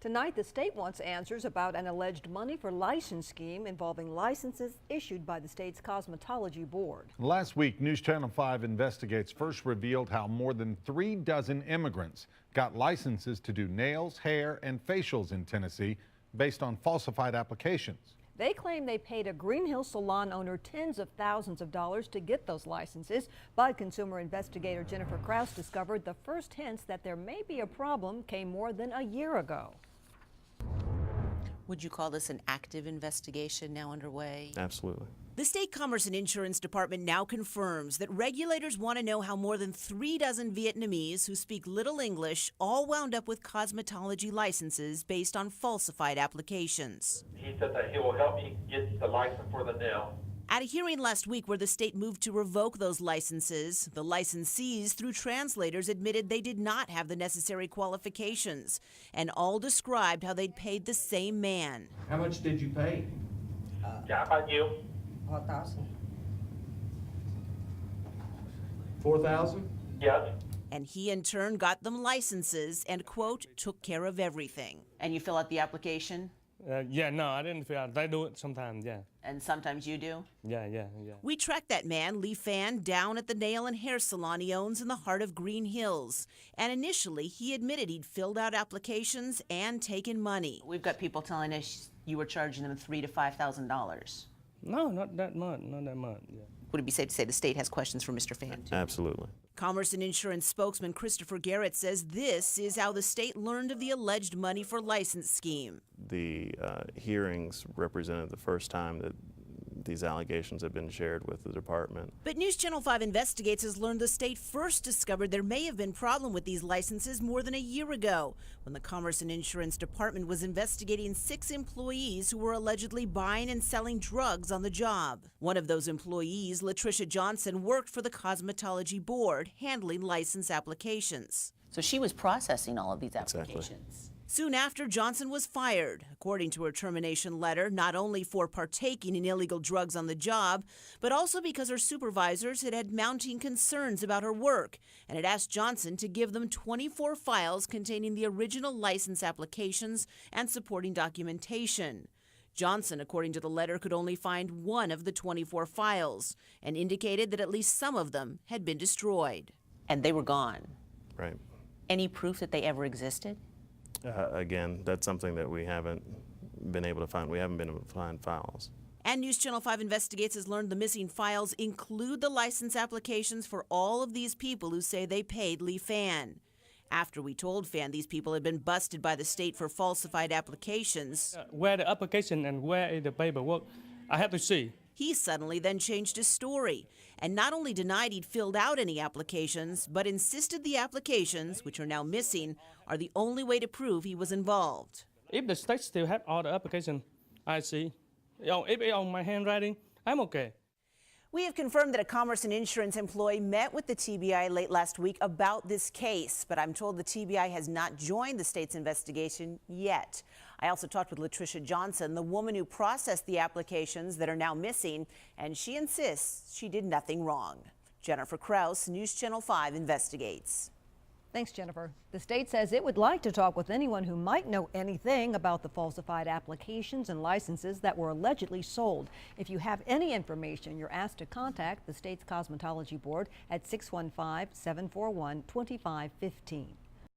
Tonight, the state wants answers about an alleged money for license scheme involving licenses issued by the state's cosmetology board. Last week, News Channel 5 Investigates first revealed how more than 3 dozen immigrants got licenses to do nails, hair, and facials in Tennessee based on falsified applications. They claim they paid a Green Hill salon owner tens of thousands of dollars to get those licenses, but consumer investigator Jennifer Krause discovered the first hints that there may be a problem came more than a year ago. Would you call this an active investigation now underway? Absolutely. The State Commerce and Insurance Department now confirms that regulators want to know how more than 3 dozen Vietnamese who speak little English all wound up with cosmetology licenses based on falsified applications. He said that he will help me get the license for the nail. At a hearing last week where the state moved to revoke those licenses, the licensees, through translators, admitted they did not have the necessary qualifications and all described how they'd paid the same man. How much did you pay? Yeah, how about you? 4,000. 4,000? Yes. And he in turn got them licenses and, quote, took care of everything. And you fill out the application? Yeah, no, I didn't feel they do it sometimes, yeah. And sometimes you do? Yeah. We tracked that man, Lee Fan, down at the nail and hair salon he owns in the heart of Green Hills. And initially, he admitted he'd filled out applications and taken money. We've got people telling us you were charging them $3,000 to $5,000. No, not that much, yeah. Would it be safe to say the state has questions for Mr. Fan, too? Absolutely. Commerce and Insurance spokesman Christopher Garrett says this is how the state learned of the alleged money for license scheme. The hearings represented the first time that these allegations have been shared with the department. But News Channel 5 Investigates has learned the state first discovered there may have been problem with these licenses more than a year ago when the Commerce and Insurance Department was investigating 6 employees who were allegedly buying and selling drugs on the job. One of those employees, Latricia Johnson, worked for the Cosmetology Board, handling license applications. So she was processing all of these applications. Exactly. Soon after, Johnson was fired, according to her termination letter, not only for partaking in illegal drugs on the job, but also because her supervisors had mounting concerns about her work and had asked Johnson to give them 24 files containing the original license applications and supporting documentation. Johnson, according to the letter, could only find one of the 24 files and indicated that at least some of them had been destroyed. And they were gone. Right. Any proof that they ever existed? Again, that's something that we haven't been able to find. We haven't been able to find files. And News Channel 5 Investigates has learned the missing files include the license applications for all of these people who say they paid Lee Fan. After we told Fan these people had been busted by the state for falsified applications, Where the application and where is the paperwork, I have to see. he suddenly then changed his story and not only denied he'd filled out any applications, but insisted the applications, which are now missing, are the only way to prove he was involved. If the state still have all the application, I see. If it's on my handwriting, I'm okay. We have confirmed that a Commerce and Insurance employee met with the TBI late last week about this case, but I'm told the TBI has not joined the state's investigation yet. I also talked with Latricia Johnson, the woman who processed the applications that are now missing, and she insists she did nothing wrong. Jennifer Krause, News Channel 5 Investigates. Thanks, Jennifer. The state says it would like to talk with anyone who might know anything about the falsified applications and licenses that were allegedly sold. If you have any information, you're asked to contact the state's Cosmetology Board at 615-741-2515.